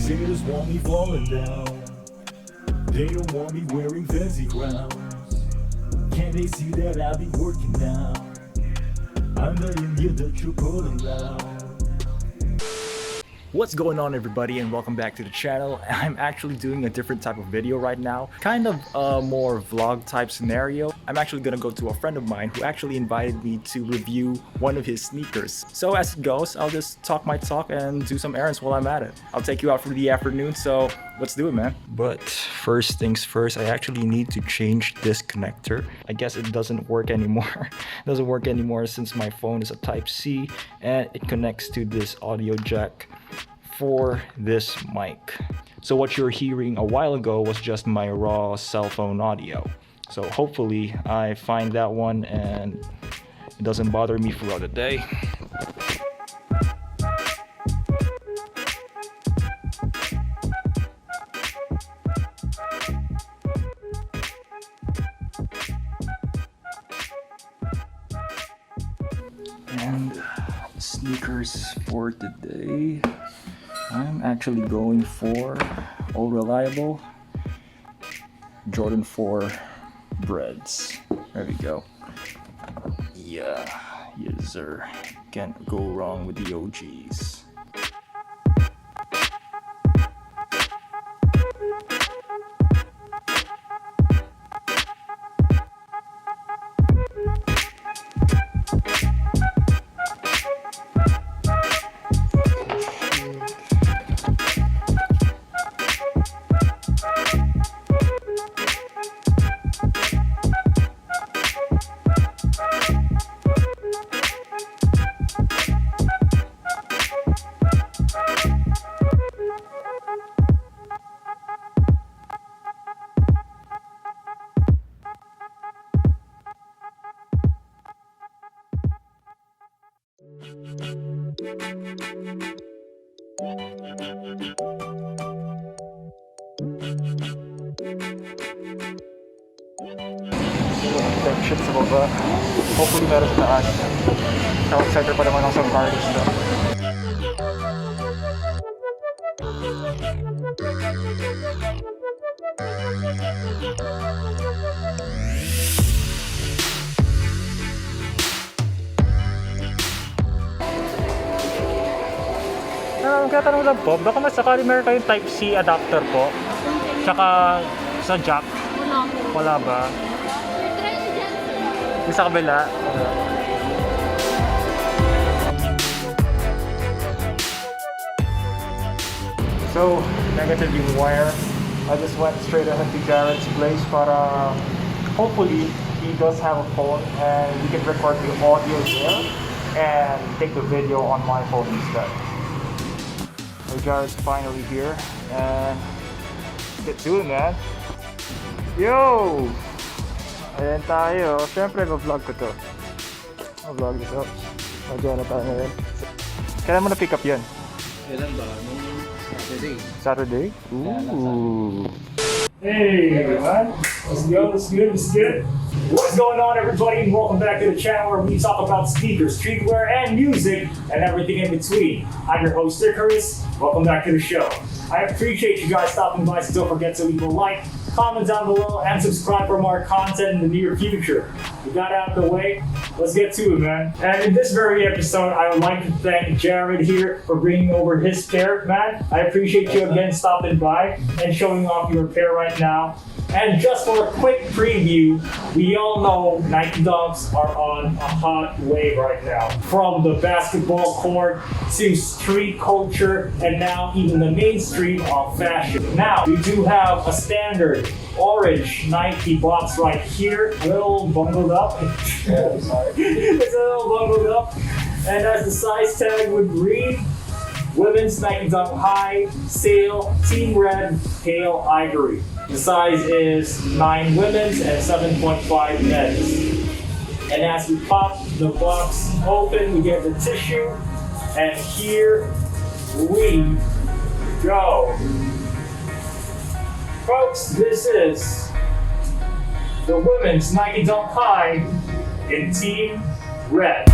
Haters want me falling down. They don't want me wearing fancy crowns. Can they see that I be working now? I'm the India that you're pulling down. What's going on, everybody, and welcome back to the channel. I'm actually doing a different type of video right now, kind of a more vlog type scenario. I'm actually gonna go to a friend of mine who actually invited me to review one of his sneakers. So as it goes, I'll just talk my talk and do some errands while I'm at it. I'll take you out for the afternoon, so let's do it, man. But first things first, I actually need to change this connector. I guess it doesn't work anymore. It doesn't work anymore since my phone is a Type-C and it connects to this audio jack for this mic. So what you're hearing a while ago was just my raw cell phone audio. So hopefully I find that one and it doesn't bother me throughout the day. And sneakers for today, I'm actually going for All Reliable Jordan 4 Breads. There we go. Yeah, yes sir. Can't go wrong with the OGs. Shit sa baba. Hopefully meron sa taas. Tawag center pa naman ako sa Cardis doon. Kaya tanong lang po, baka masakali meron kayong Type-C adapter po? Tsaka sa jack? Wala ba? Yung sa kabila? So, negative yung wire. I just went straight ahead to Jared's place para hopefully he does have a phone and we can record the audio there and take the video on my phone instead. So Jared's finally here and get to it, man. Yo! Ayan tayo. Siyempre, vlog ko to. Vlog ito. Madyan na tayo ngayon. Kailan mo na-pick up yan? Kailan ba? Nung Saturday. Saturday? Ooh. Hey everyone, let's go, let's good. What's going on, everybody, and welcome back to the channel where we talk about sneakers, streetwear, and music, and everything in between. I'm your host, Icarus. Welcome back to the show. I appreciate you guys stopping by, so don't forget to leave a like, comment down below, and subscribe for more content in the near future. We got out of the way, let's get to it, man. And in this very episode, I would like to thank Jared here for bringing over his pair, man. I appreciate you again stopping by and showing off your pair right now. And just for a quick preview, we all know Nike Dunks are on a hot wave right now. From the basketball court to street culture and now even the mainstream of fashion. Now, we do have a standard orange Nike box right here, a little bungled up. It's a little bungled up. And as the size tag would read, Women's Nike Dunk High, Sale, Team Red, Pale Ivory. The size is 9 women's and 7.5 men's. And as we pop the box open, we get the tissue, and here we go. Folks, this is the women's Nike Dunk High in Team Red.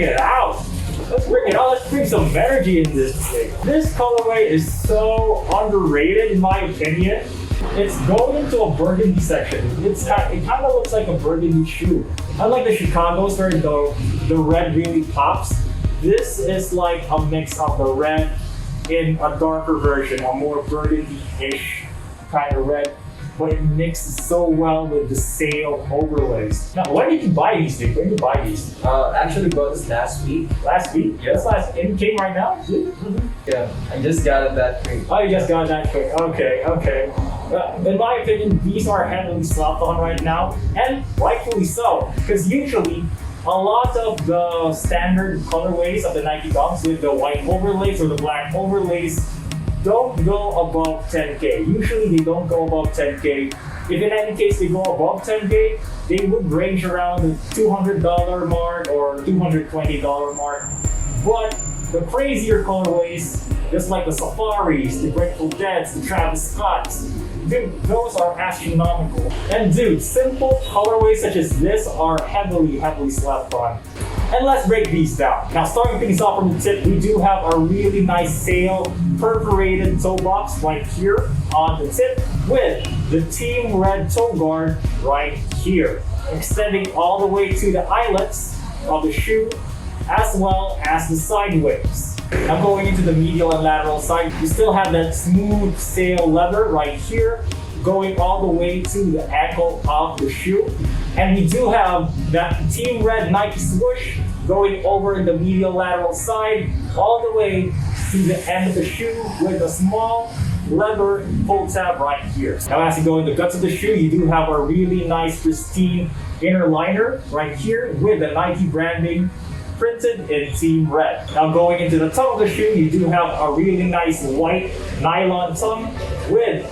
bring it out. Let's bring it out. Let's bring some energy in this thing. This colorway is so underrated in my opinion. It's going into a burgundy section. It kind of looks like a burgundy shoe. Unlike the Chicago's where the red really pops, this is like a mix of the red in a darker version, a more burgundy-ish kind of red. But it mixes so well with the sail overlays. Now, when did you buy these things? When did you buy these? Actually bought this last week. Last week? Yeah. It came right now? Yeah, I just got it that quick. Oh, you just got that quick. Okay. In my opinion, these are heavily slapped on right now, and rightfully so, because usually a lot of the standard colorways of the Nike Dunks with the white overlays or the black overlays don't go above 10K. Usually they don't go above 10K. If in any case they go above 10K, they would range around the $200 mark or $220 mark. But the crazier colorways, just like the Safaris, the Grateful Deads, the Travis Scotts, dude, those are astronomical. And dude, simple colorways such as this are heavily slapped on. And let's break these down. Now, starting things off from the tip, we do have a really nice sail perforated toe box right here on the tip with the Team Red toe guard right here, extending all the way to the eyelets of the shoe as well as the sideways. Now going into the medial and lateral side, you still have that smooth sail leather right here going all the way to the ankle of the shoe. And we do have that Team Red Nike swoosh going over the medial lateral side all the way to the end of the shoe with a small leather pull tab right here. Now as you go in the guts of the shoe, you do have a really nice pristine inner liner right here with the Nike branding printed in Team Red. Now going into the tongue of the shoe, you do have a really nice white nylon tongue with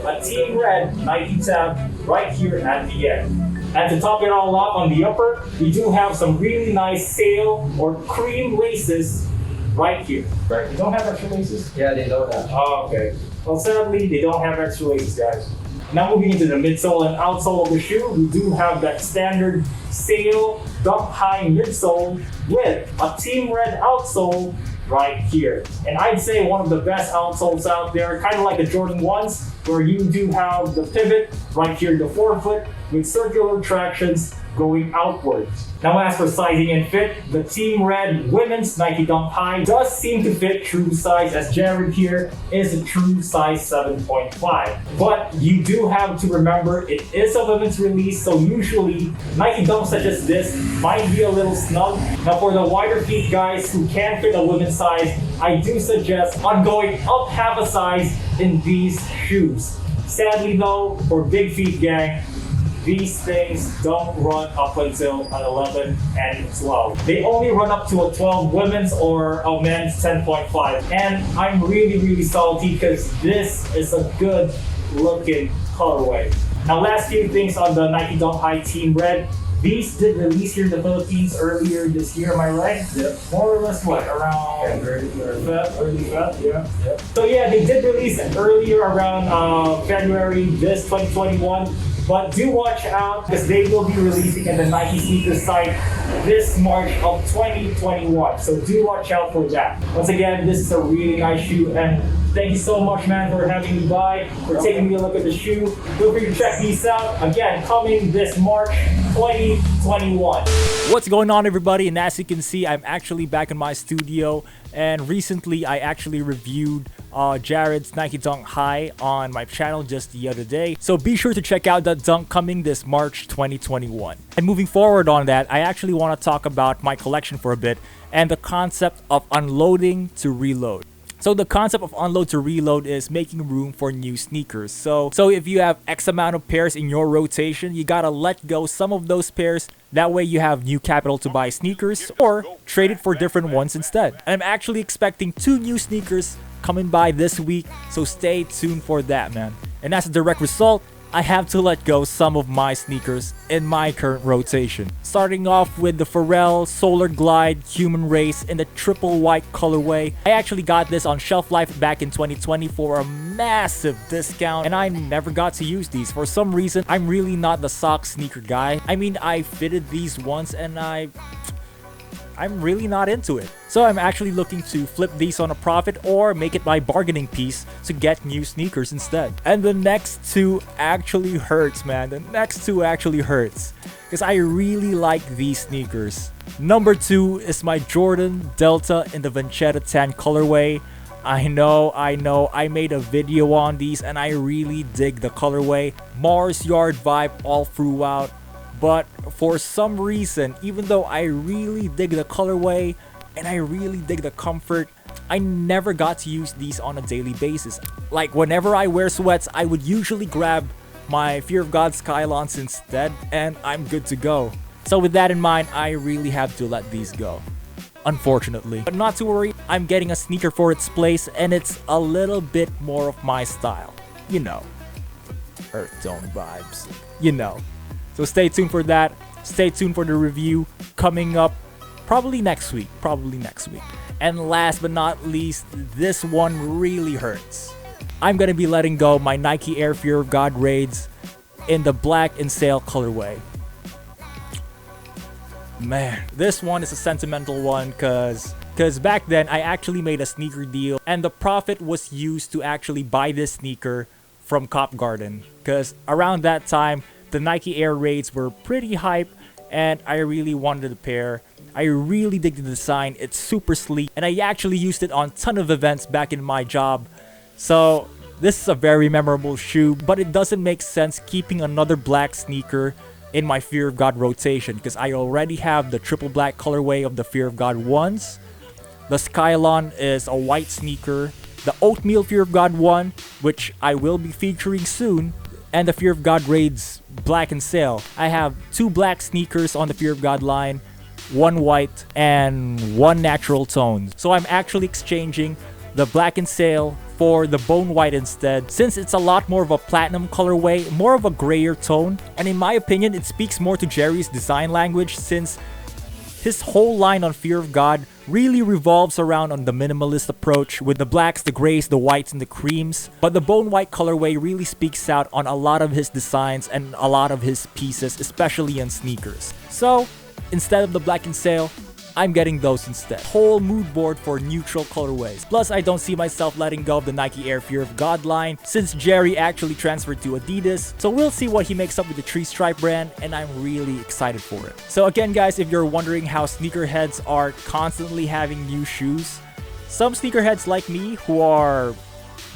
a Team Red Nike tab right here at the end. And to top it all off on the upper, you do have some really nice sail or cream laces right here. Right? You don't have extra laces? Yeah, they don't have. Oh, okay. Well, sadly, they don't have extra laces, guys. Now moving into the midsole and outsole of the shoe, we do have that standard sail Dunk High midsole with a Team Red outsole right here. And I'd say one of the best outsoles out there, kind of like the Jordan 1s, where you do have the pivot right here, the forefoot, with circular tractions going outwards. Now as for sizing and fit, the Team Red women's Nike Dunk High does seem to fit true size, as Jared here is a true size 7.5. But you do have to remember it is a women's release, so usually Nike Dunks such as this might be a little snug. Now for the wider feet guys who can't fit a women's size, I do suggest on going up half a size in these shoes. Sadly though, for big feet gang, these things don't run up until an 11 and 12. They only run up to a 12 women's or a men's 10.5. And I'm really salty because this is a good looking colorway. Now last few things on the Nike Dunk High Team Red. These did release here in the Philippines earlier this year, am I right? Yep. More or less what? Around early Feb, yeah. Yep. So yeah, they did release it earlier around February this 2021. But do watch out because they will be releasing at the Nike sneakers site this March of 2021. So do watch out for that. Once again, this is a really nice shoe, and thank you so much, man, for having me by, for taking me a look at the shoe. Feel free to check these out. Again, coming this March 2021. What's going on, everybody? And as you can see, I'm actually back in my studio, and recently I actually reviewed Jared's Nike Dunk High on my channel just the other day, so be sure to check out that dunk coming this March 2021. And moving forward on that, I actually want to talk about my collection for a bit and the concept of unloading to reload. So the concept of unload to reload is making room for new sneakers. So if you have X amount of pairs in your rotation, you gotta let go some of those pairs. That way you have new capital to buy sneakers or trade it for different ones instead. And I'm actually expecting 2 new sneakers coming by this week, so stay tuned for that, man. And as a direct result, I have to let go some of my sneakers in my current rotation. Starting off with the Pharrell Solar Glide Human Race in the triple white colorway. I actually got this on Shelf Life back in 2020 for a massive discount, and I never got to use these. For some reason, I'm really not the sock sneaker guy. I mean, I fitted these once and I I'm really not into it. So I'm actually looking to flip these on a profit or make it my bargaining piece to get new sneakers instead. And the next two actually hurts, man. The next two actually hurts because I really like these sneakers. Number 2 is my Jordan Delta in the Vachetta Tan colorway. I know, I made a video on these and I really dig the colorway. Mars Yard vibe all throughout. But for some reason, even though I really dig the colorway and I really dig the comfort, I never got to use these on a daily basis. Like whenever I wear sweats, I would usually grab my Fear of God Skylons instead and I'm good to go. So with that in mind, I really have to let these go, unfortunately. But not to worry, I'm getting a sneaker for its place and it's a little bit more of my style. You know, earth tone vibes, you know. So stay tuned for that. Stay tuned for the review coming up probably next week. And last but not least, this one really hurts. I'm gonna be letting go my Nike Air Fear of God Raids in the black and sail colorway. Man, this one is a sentimental one because back then I actually made a sneaker deal and the profit was used to actually buy this sneaker from Cop Garden. Because around that time, the Nike Air Raids were pretty hype and I really wanted a pair. I really dig the design, it's super sleek and I actually used it on a ton of events back in my job. So this is a very memorable shoe, but it doesn't make sense keeping another black sneaker in my Fear of God rotation because I already have the triple black colorway of the Fear of God ones. The Skylon is a white sneaker. The Oatmeal Fear of God one, which I will be featuring soon, and the Fear of God Raids black and sail. I have 2 black sneakers on the Fear of God line, 1 white and 1 natural tone. So I'm actually exchanging the black and sail for the bone white instead, since it's a lot more of a platinum colorway, more of a grayer tone, and in my opinion it speaks more to Jerry's design language since his whole line on Fear of God really revolves around on the minimalist approach with the blacks, the grays, the whites, and the creams. But the bone white colorway really speaks out on a lot of his designs and a lot of his pieces, especially on sneakers. So instead of the black and sail, I'm getting those instead. Whole mood board for neutral colorways. Plus, I don't see myself letting go of the Nike Air Fear of God line since Jerry actually transferred to Adidas. So we'll see what he makes up with the Tree Stripe brand and I'm really excited for it. So again guys, if you're wondering how sneakerheads are constantly having new shoes, some sneakerheads like me who are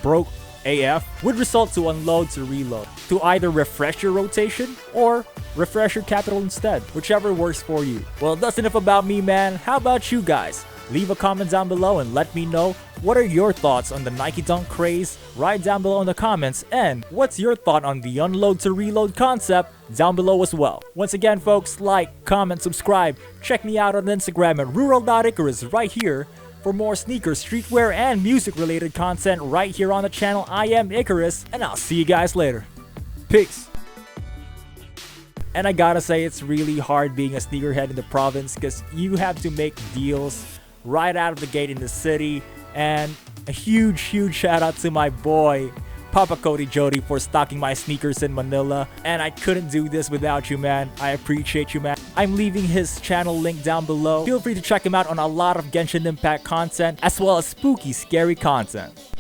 broke AF would result to unload to reload to either refresh your rotation or refresh your capital instead, whichever works for you. Well, that's enough about me, man. How about you guys? Leave a comment down below and let me know what are your thoughts on the Nike Dunk craze. Write down below in the comments, and what's your thought on the unload to reload concept down below as well. Once again folks, like, comment, subscribe, check me out on Instagram at rural.icarus right here for more sneakers, streetwear, and music related content right here on the channel. I am Icarus, and I'll see you guys later. Peace. And I gotta say, it's really hard being a sneakerhead in the province because you have to make deals right out of the gate in the city. And a huge shout out to my boy Papa Cody Jody for stocking my sneakers in Manila. And I couldn't do this without you, man. I appreciate you, man. I'm leaving his channel link down below. Feel free to check him out on a lot of Genshin Impact content as well as spooky, scary content.